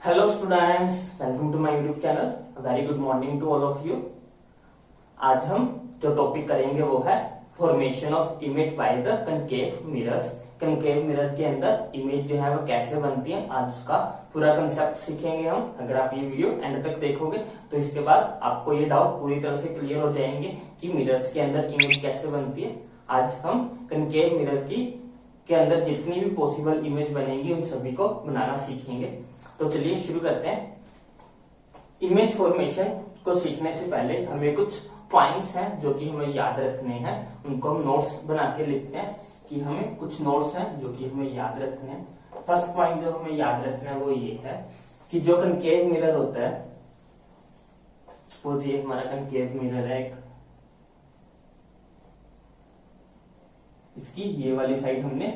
Hello students, welcome to my YouTube channel. Very good morning to all of you. आज हम जो topic करेंगे वो है formation of image by the concave mirrors. Concave mirror के अंदर इमेज जो है वो कैसे बनती है, आज उसका पूरा कंसेप्ट सीखेंगे हम। अगर आप ये वीडियो एंड तक देखोगे तो इसके बाद आपको ये डाउट पूरी तरह से क्लियर हो जाएंगे कि मिरर्स के अंदर इमेज कैसे बनती है। आज हम कनकेव मिरर के अंदर जितनी भी पॉसिबल इमेज बनेंगी उन सभी को बनाना सीखेंगे। तो चलिए शुरू करते हैं। इमेज फॉर्मेशन को सीखने से पहले हमें कुछ पॉइंट्स हैं जो कि हमें याद रखने हैं, उनको हम नोट्स बना के लिखते हैं कि हमें कुछ नोट्स हैं जो कि हमें याद रखने हैं। फर्स्ट पॉइंट जो हमें याद रखना है वो ये है कि जो कनकेव मिरर होता है, सपोज ये हमारा कनकेव मिरर है, एक इसकी ये वाली साइड हमने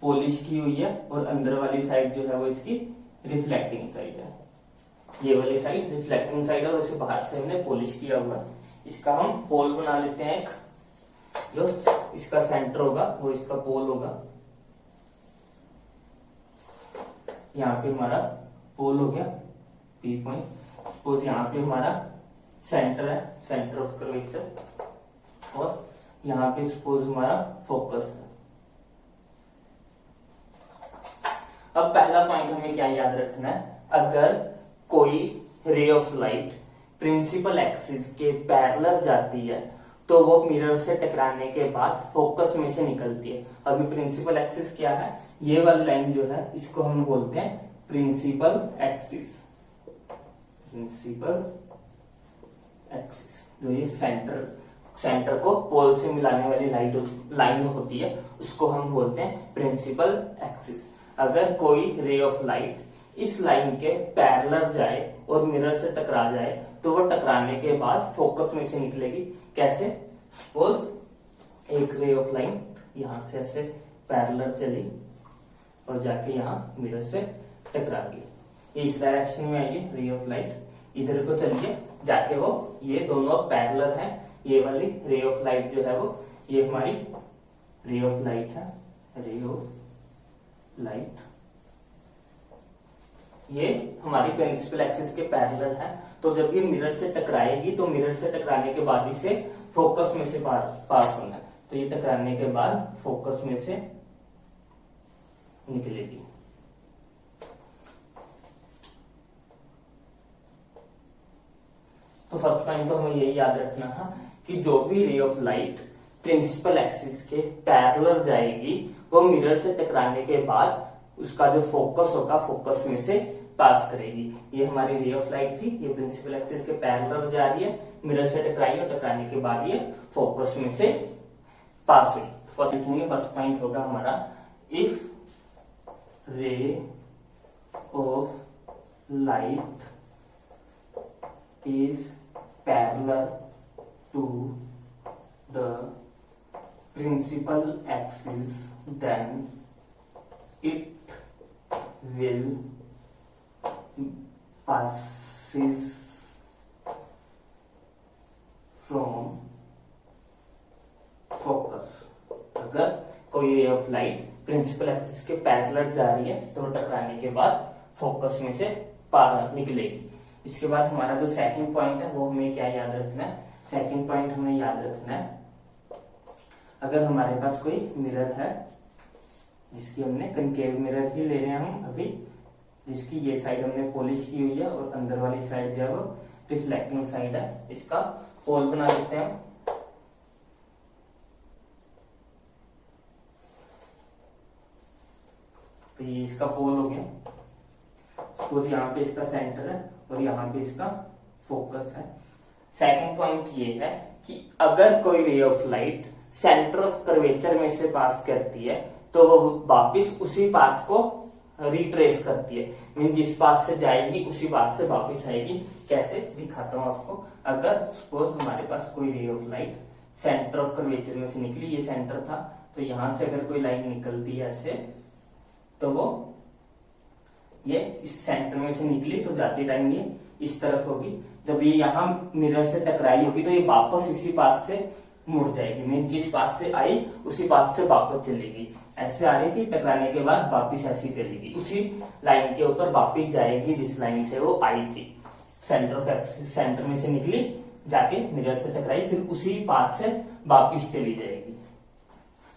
पॉलिश की हुई है और अंदर वाली साइड जो है वो इसकी रिफ्लेक्टिंग साइड है। ये वाली साइड रिफ्लेक्टिंग साइड है और उसे बाहर से हमने पॉलिश किया हुआ है। इसका हम पोल बना लेते हैं एक, जो इसका सेंटर होगा वो इसका पोल होगा। यहाँ पे हमारा पोल हो गया पी पॉइंट। सपोज यहाँ पे हमारा सेंटर है, सेंटर ऑफ कर्वेचर, और यहाँ पे सपोज हमारा फोकस है। अब पहला पॉइंट हमें क्या याद रखना है, अगर कोई ray of light principal axis के पैरेलल जाती है तो वो मिरर से टकराने के बाद फोकस में से निकलती है। अभी प्रिंसिपल एक्सिस क्या है, ये वाली लाइन जो है इसको हम बोलते हैं प्रिंसिपल एक्सिस। प्रिंसिपल एक्सिस जो ये सेंटर को पोल से मिलाने वाली लाइन होती है उसको हम बोलते हैं प्रिंसिपल एक्सिस। अगर कोई रे ऑफ लाइट इस लाइन के पैरेलल जाए और मिरर से टकरा जाए तो वो टकराने के बाद फोकस में से निकलेगी। कैसे, सपोज एक रे ऑफ लाइन यहां से ऐसे पैरेलल चली और जाके यहाँ मिरर से टकरा गई, इस डायरेक्शन में आई रे ऑफ लाइट, इधर को चलिए जाके वो ये दोनों पैरेलल हैं। ये वाली रे ऑफ लाइट जो है वो ये हमारी रे ऑफ लाइट है, रे ऑफ लाइट ये हमारी प्रिंसिपल एक्सिस के पैरेलल है। तो जब ये मिरर से टकराएगी तो मिरर से टकराने के बाद इसे फोकस में से पास होना है, तो ये टकराने के बाद फोकस में से निकलेगी। तो फर्स्ट पॉइंट तो हमें यही याद रखना था कि जो भी ray of light principal axis के पैरेलल जाएगी वो मिरर से टकराने के बाद उसका जो फोकस होगा फोकस में से पास करेगी। ये हमारी रे ऑफ लाइट थी, ये प्रिंसिपल एक्सिस के पैरेलल जा रही है, मिरर से टकराई और टकराने के बाद ये फोकस में से पास हुई। फर्स्ट लिखेंगे, फर्स्ट पॉइंट होगा हमारा इफ रे of light is parallel to the principal axis then it will passes from focus। अगर कोई ray of light principal axis के पैरेलल जा रही है तो टकराने के बाद फोकस में से बाहर निकलेगी। इसके बाद हमारा जो सेकंड पॉइंट है वो हमें क्या याद रखना है, सेकंड पॉइंट हमें याद रखना है अगर हमारे पास कोई मिरर है जिसकी हमने कनकेव मिरर ही ले रहे हैं हम अभी, जिसकी ये साइड हमने पॉलिश की हुई है और अंदर वाली साइड जो है वो रिफ्लेक्टिंग साइड है, इसका पोल बना लेते हैं। तो ये इसका पोल हो गया। सपोज यहाँ पे इसका सेंटर है और यहाँ पे इसका फोकस है। सेकंड पॉइंट ये है कि अगर कोई ray of light centre of curvature में से पास करती है तो वो वापिस उसी पाथ को रिट्रेस करती है, मीन जिस पाथ से जाएगी उसी पाथ से वापिस आएगी। कैसे, दिखाता हूं आपको। अगर सपोज हमारे पास कोई ray of light centre of curvature में से निकली, ये सेंटर था, तो यहां से अगर कोई लाइन निकलती है ऐसे तो वो ये इस सेंटर में से निकली तो जाती टाइम ये इस तरफ होगी। जब ये यहाँ मिरर से टकराई होगी तो ये वापस इसी पाथ से मुड़ जाएगी, मीन जिस पाथ से आई उसी पाथ से वापस चलेगी। ऐसे आ रही थी, टकराने के बाद वापस ऐसी चलेगी, उसी लाइन के ऊपर वापस जाएगी जिस लाइन से वो आई थी। सेंटर ऑफ एक्सिस, सेंटर में से निकली, जाके मिरर से टकराई, फिर उसी पाथ से वापस चली जाएगी।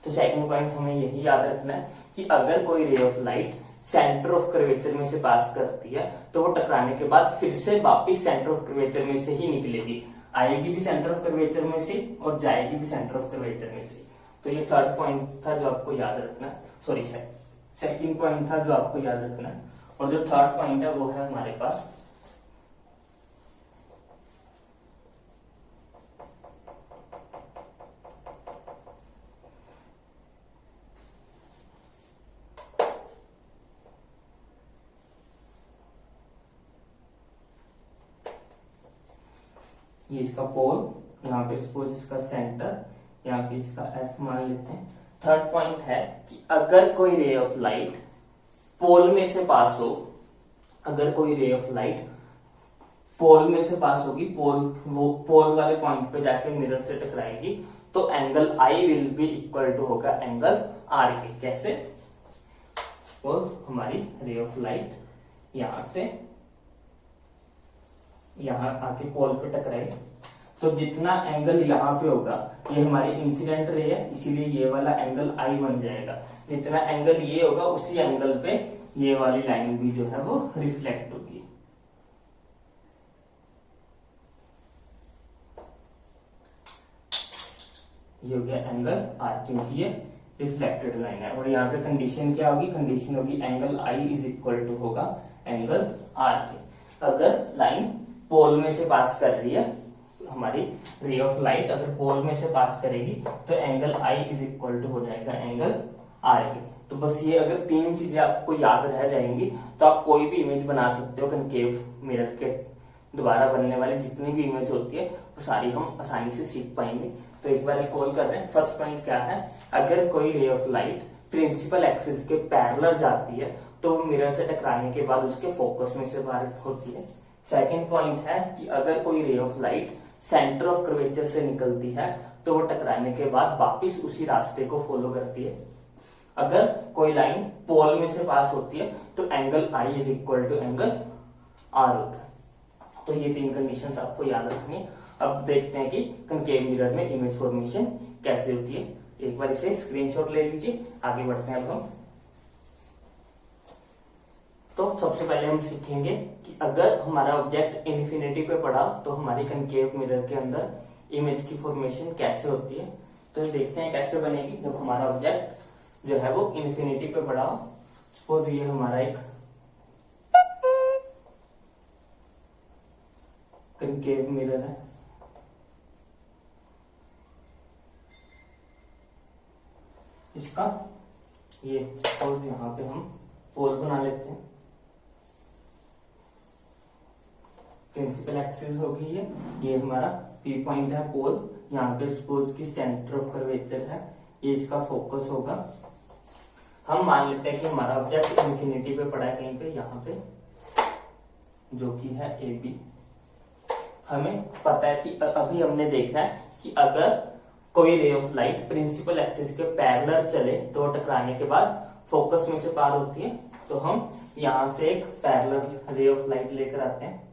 तो सेकंड पॉइंट हमें यही याद रखना है कि अगर कोई ray of light centre of curvature में से पास करती है तो वो टकराने के बाद फिर से वापस सेंटर ऑफ कर्वेचर में से ही निकलेगी, आएगी भी सेंटर ऑफ कर्वेचर में से और जाएगी भी सेंटर ऑफ कर्वेचर में से। तो ये थर्ड पॉइंट था जो आपको याद रखना है, सॉरी सेकंड पॉइंट था जो आपको याद रखना है। और जो थर्ड पॉइंट है वो है हमारे पास ये इसका पोल, यहाँ पे सपोज इसका सेंटर, यहाँ पे इसका एफ मान लेते हैं। थर्ड पॉइंट है कि अगर कोई रे ऑफ लाइट पोल में से पास हो, अगर कोई रे ऑफ लाइट पोल में से पास होगी, वो पोल वाले पॉइंट पे जाके मिरर से टकराएगी, तो angle I will be equal to होगा एंगल आर के। कैसे? सपोज हमारी रे ऑफ लाइट यहां से यहां आके पोल पे टकराए, तो जितना एंगल यहाँ पे होगा, ये हमारी इंसिडेंट रे है, इसीलिए ये वाला एंगल आई बन जाएगा। जितना एंगल ये होगा उसी एंगल पे ये वाली लाइन भी जो है वो रिफ्लेक्ट होगी। ये हो गया एंगल आर, क्योंकि ये रिफ्लेक्टेड लाइन है। और यहाँ पे कंडीशन क्या होगी? कंडीशन होगी angle I is equal to होगा एंगल आर के। अगर लाइन पोल में से पास कर रही है, हमारी रे ऑफ लाइट अगर पोल में से पास करेगी तो angle I is equal to हो जाएगा एंगल आर के। तो बस ये अगर तीन चीजें आपको याद रह जाएंगी तो आप कोई भी इमेज बना सकते हो। कनकेव मिरर के द्वारा बनने वाली जितनी भी इमेज होती है वो सारी हम आसानी से सीख पाएंगे। तो एक बार रिकॉल कर रहे हैं। फर्स्ट पॉइंट क्या है? अगर कोई ray of light principal axis के पैरेलल जाती है तो मिरर से टकराने के बाद उसके फोकस में से बाहर होती है। सेकेंड पॉइंट है कि अगर कोई ray of light centre of curvature से निकलती है तो वो टकराने के बाद वापिस उसी रास्ते को फॉलो करती है। अगर कोई लाइन पोल में से पास होती है तो angle I is equal to angle R होता है। तो ये तीन कंडीशंस आपको याद रखनी है। अब देखते हैं कि कनकेव मिरर में इमेज फॉर्मेशन कैसे होती है। एक बार इसे स्क्रीनशॉट ले लीजिए, आगे बढ़ते हैं अब हम। तो सबसे पहले हम सीखेंगे कि अगर हमारा ऑब्जेक्ट इन्फिनिटी पे पड़ा तो हमारी कनकेव मिरर के अंदर इमेज की फॉर्मेशन कैसे होती है। तो देखते हैं कैसे बनेगी जब हमारा ऑब्जेक्ट जो है वो इन्फिनिटी पे पड़ा हो। सपोज ये हमारा एक कनकेव मिरर है, इसका ये सपोज यहाँ पे हम पोल बना लेते हैं। प्रिंसिपल एक्सिस होगी ये हमारा पी पॉइंट है पोल, यहाँ पे सपोज की सेंटर ऑफ कर्वेचर है, ये इसका फोकस होगा। हम मान लेते हैं कि हमारा ऑब्जेक्ट इन्फिनिटी पे पड़ा है कहीं पे, यहाँ पे जो कि है ए बी। हमें पता है कि अभी हमने देखा है कि अगर कोई ray of light principal axis के पैरेलल चले तो टकराने के बाद फोकस में से पार होती है। तो हम यहां से एक पैरेलल रे ऑफ लाइट लेकर आते हैं।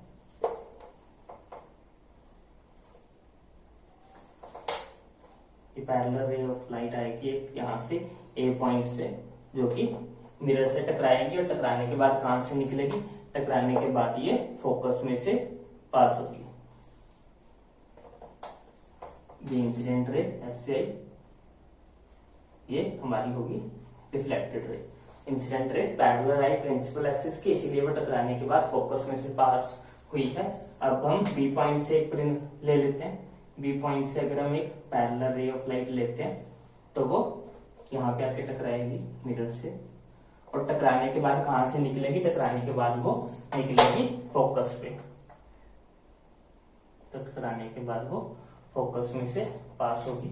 ये पैरेलल रे ऑफ लाइट आएगी एक यहां से ए पॉइंट से, जो कि मिरर से टकराएगी और टकराने के बाद कहां से निकलेगी? टकराने के बाद ये फोकस में से पास होगी। इंसिडेंट रे ऐसे ये हमारी होगी reflected ray. Incident ray parallel आई प्रिंसिपल एक्सिस की, इसीलिए वो टकराने के बाद फोकस में से पास हुई है। अब हम बी पॉइंट से एक ले लेते हैं। बी पॉइंट से अगर हम एक पैरेलल रे ऑफ लाइट लेते हैं तो वो यहाँ पे आके टकराएगी मिरर से, और टकराने के बाद कहां से निकलेगी? टकराने के बाद वो निकलेगी फोकस पे। टकराने के बाद वो फोकस में से पास होगी।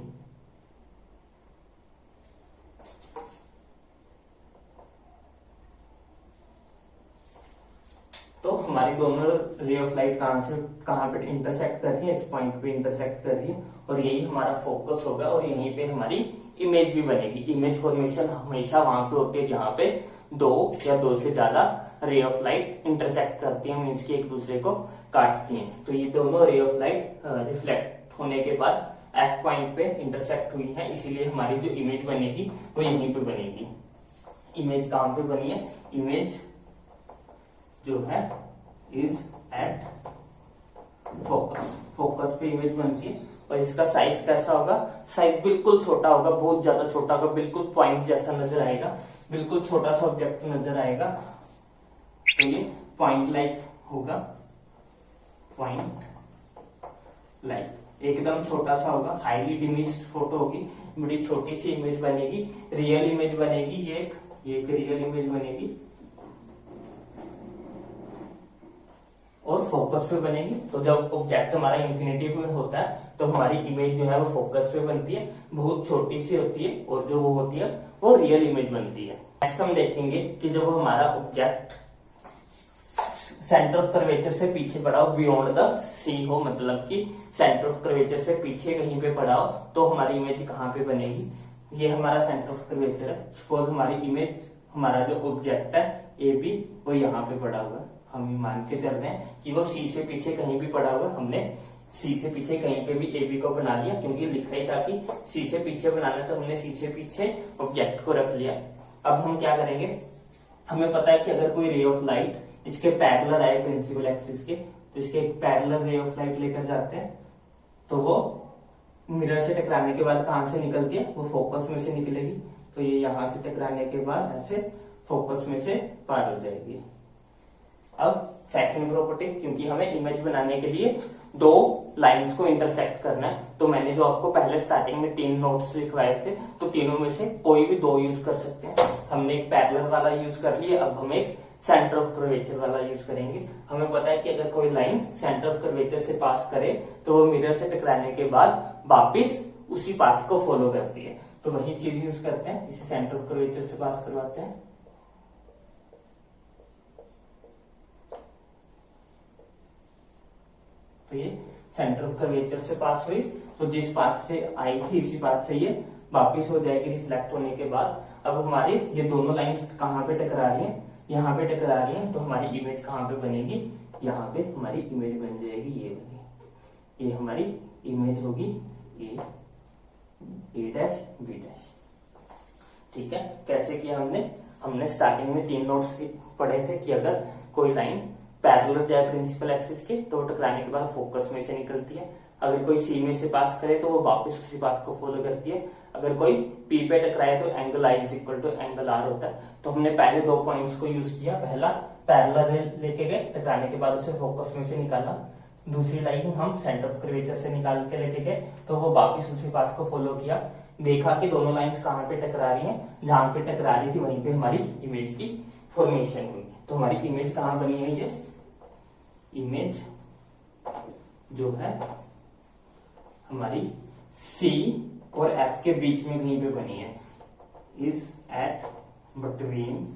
तो हमारी दोनों रे ऑफ लाइट कहाँ पे इंटरसेक्ट कर रही है, इस पॉइंट पे इंटरसेक्ट कर रही है और यही हमारा फोकस होगा और यहीं पे हमारी इमेज भी बनेगी। इमेज फॉर्मेशन हमेशा वहां पे होती है जहां पे दो या दो से ज्यादा रे ऑफ लाइट इंटरसेक्ट करती है, मीन्स की एक दूसरे को काटती हैं। तो ये दोनों रे ऑफ लाइट रिफ्लेक्ट होने के बाद एफ पॉइंट पे इंटरसेक्ट हुई है, इसीलिए हमारी जो इमेज बनेगी वो यहीं पे बनेगी। इमेज कहां पे बनी है, इमेज जो है इज एट फोकस, फोकस पे इमेज बनती है। और इसका साइज कैसा होगा, साइज बिल्कुल छोटा होगा, बहुत ज्यादा छोटा होगा, बिल्कुल पॉइंट जैसा नजर आएगा, बिल्कुल छोटा सा ऑब्जेक्ट नजर आएगा। तो ये पॉइंट लाइक होगा, पॉइंट लाइक एकदम छोटा सा होगा, हाईली डिमिस्ड फोटो होगी, बड़ी छोटी सी इमेज बनेगी, रियल इमेज बनेगी, ये एक रियल इमेज बनेगी और फोकस पे बनेगी। तो जब ऑब्जेक्ट हमारा इंफिनिटी पे होता है तो हमारी इमेज जो है वो फोकस पे बनती है, बहुत छोटी सी होती है और जो वो होती है वो रियल इमेज बनती है। नेक्स्ट हम देखेंगे कि जब हमारा ऑब्जेक्ट सेंटर ऑफ कर्वेचर से पीछे पड़ा हो, बियॉन्ड द सी हो, मतलब कि सेंटर ऑफ कर्वेचर से पीछे कहीं पे पड़ा हो, तो हमारी इमेज कहाँ पे बनेगी। ये हमारा सेंटर ऑफ कर्वेचर है, सपोज हमारी इमेज, हमारा जो ऑब्जेक्ट है ए बी वो यहाँ पे पड़ा हुआ है, हम ये मान के चल रहे हैं कि वो सी से पीछे कहीं भी पड़ा हुआ, हमने सी से पीछे कहीं पे भी ए बी को बना लिया, क्योंकि लिखा ही था कि सी से पीछे बनाना, तो हमने सी से पीछे ऑब्जेक्ट को रख लिया। अब हम क्या करेंगे, हमें पता है कि अगर कोई रे ऑफ लाइट इसके पैरेलल आए प्रिंसिपल एक्सिस के, तो इसके एक पैरेलल रे ऑफ लाइट लेकर जाते हैं, तो वो मिरर से टकराने के बाद कहां से निकलती है, वो फोकस में से निकलेगी। तो ये यहां से टकराने के बाद ऐसे फोकस में से पार हो जाएगी। अब सेकंड प्रॉपर्टी, क्योंकि हमें इमेज बनाने के लिए दो लाइंस को इंटरसेक्ट करना है, तो मैंने जो आपको पहले स्टार्टिंग में 3 नोट्स लिखवाए थे, तो तीनों में से कोई भी 2 यूज कर सकते हैं। हमने एक पैरेलल वाला यूज कर लिया, अब हम एक सेंटर ऑफ कर्वेचर वाला यूज करेंगे। हमें पता है कि अगर कोई लाइन सेंटर ऑफ कर्वेचर से पास करे तो वो मिरर से टकराने के बाद वापिस उसी पाथ को फॉलो करती है, तो वही चीज यूज करते हैं, इसे सेंटर ऑफ कर्वेचर से पास करवाते हैं। तो ये सेंटर ऑफ कर्वेचर से पास हुई, तो जिस पाथ से आई थी इसी पाथ से ये वापिस हो जाएगी रिफ्लेक्ट होने के बाद। अब हमारी ये दोनों लाइंस कहाँ पे टकरा रही हैं, यहाँ पे टकरा रही हैं, तो हमारी इमेज कहाँ पे बनेगी, यहाँ पे हमारी इमेज बन जाएगी, ये वाली, ये हमारी इमेज होगी ए डैश बी डैश। ठीक है, कैसे किया हमने स्टार्टिंग में 3 नोट्स पढ़े थे कि अगर कोई लाइन पैरेलल जाए प्रिंसिपल एक्सिस के तो टकराने के बाद फोकस में से निकलती है, अगर कोई सी में से पास करे तो वो वापस उसी बात को फॉलो करती है, अगर कोई पी पे टकराए तो angle I is equal to angle R होता है। तो हमने पहले 2 पॉइंट्स को यूज किया, पहला पैरेलल लेके गए, टकराने के बाद उसे फोकस में से निकाला, दूसरी लाइन हम सेंटर ऑफ कर्वेचर से निकाल के लेके गए, तो वो वापस उसी बात को फॉलो किया, देखा कि दोनों लाइंस कहाँ पे टकरा रही हैं, जहां पे टकरा रही थी वहीं पे हमारी इमेज की फॉर्मेशन हुई। तो हमारी इमेज कहाँ बनी है, ये इमेज जो है हमारी C और F के बीच में कहीं पे बनी है, is at between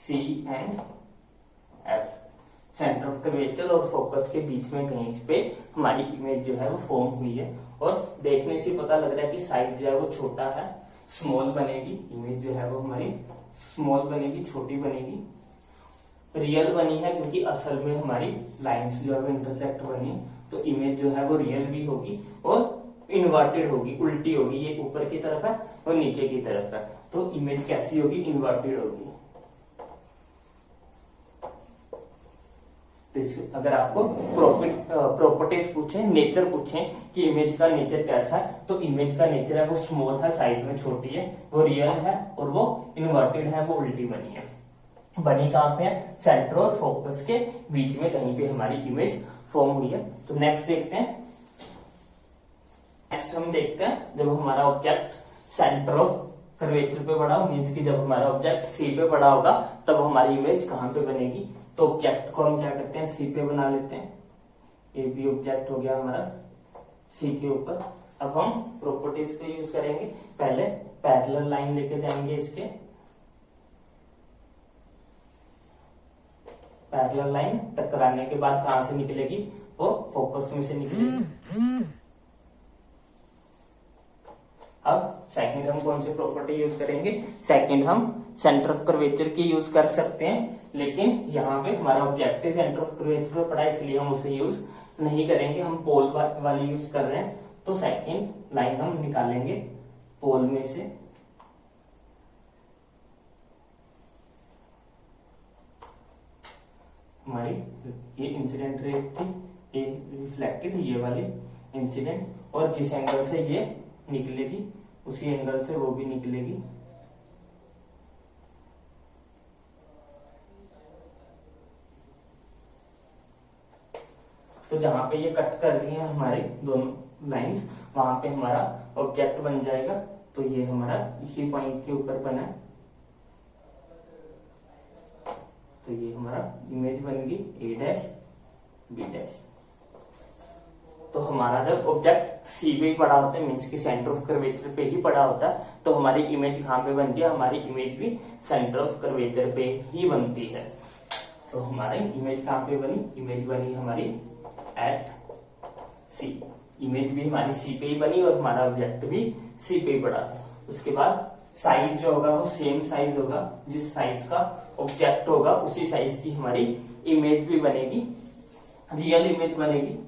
C and F, centre of curvature और फोकस के बीच में कहीं पे हमारी इमेज जो है वो फॉर्म हुई है। और देखने से पता लग रहा है कि साइज जो है वो छोटा है, स्मॉल बनेगी, इमेज जो है वो हमारी स्मॉल बनेगी, छोटी बनेगी। रियल बनी है क्योंकि असल में हमारी लाइंस जो है वो इंटरसेक्ट बनी है, तो इमेज जो है वो रियल भी होगी और इन्वर्टेड होगी, उल्टी होगी, ये ऊपर की तरफ है और नीचे की तरफ है, तो इमेज कैसी होगी, इन्वर्टेड होगी। तो अगर आपको प्रॉपर्टीज पूछे, नेचर पूछे कि इमेज का नेचर कैसा है, तो इमेज का नेचर है वो स्मॉल है, साइज में छोटी है, वो रियल है और वो इन्वर्टेड है, वो उल्टी बनी है। बनी कहां पे है, सेंटर और फोकस के बीच में कहीं पे हमारी इमेज फॉर्म हुई है। तो नेक्स्ट देखते हैं, नेक्स्ट हम देखते हैं जब हमारा ऑब्जेक्ट सेंटर ऑफ कर्वेचर पे पड़ा हो, मीन्स कि जब हमारा ऑब्जेक्ट सी पे पड़ा होगा तब हमारी इमेज कहां पे बनेगी। तो ऑब्जेक्ट को हम क्या करते हैं, सी पे बना लेते हैं, ए बी ऑब्जेक्ट हो गया हमारा सी के ऊपर। अब हम प्रॉपर्टीज को यूज करेंगे, पहले पैरेलल लाइन लेके जाएंगे इसके, पैरेलल लाइन टकराने के बाद कहां से निकलेगी, वो फोकस में से निकलेगी। अब सेकंड हम कौन सी प्रॉपर्टी यूज करेंगे, सेकंड हम सेंटर ऑफ कर्वेचर की यूज कर सकते हैं, लेकिन यहाँ पे हमारा ऑब्जेक्टिव सेंटर ऑफ कर्वेचर पे पड़ा है, इसलिए हम उसे यूज नहीं करेंगे, हम पोल वाली यूज कर रहे हैं। तो सेकंड लाइन हम निकालेंगे पोल में से, हमारी ये इंसिडेंट रे थी, ये रिफ्लेक्टेड, ये वाली इंसिडेंट, और जिस एंगल से ये निकलेगी उसी एंगल से वो भी निकलेगी। तो जहां पे ये कट कर रही है हमारे दोनों लाइंस, वहां पे हमारा ऑब्जेक्ट बन जाएगा। तो ये हमारा इसी पॉइंट के ऊपर बना है, तो ये हमारा इमेज बन गई ए डैश बी डैश। तो हमारा जब ऑब्जेक्ट सी पे ही पड़ा होता है, मीन्स की सेंटर ऑफ कर्वेचर पे ही पड़ा होता है, तो हमारी इमेज कहां पे बनती है, हमारी इमेज भी सेंटर ऑफ कर्वेचर पे ही बनती है। तो हमारी इमेज कहां पे बनी, इमेज बनी हमारी एट सी, इमेज भी हमारी सी पे ही बनी और हमारा ऑब्जेक्ट भी सी पे ही पड़ा था। उसके बाद साइज जो होगा वो सेम साइज होगा, जिस साइज का ऑब्जेक्ट होगा उसी साइज की हमारी इमेज भी बनेगी, रियल इमेज बनेगी।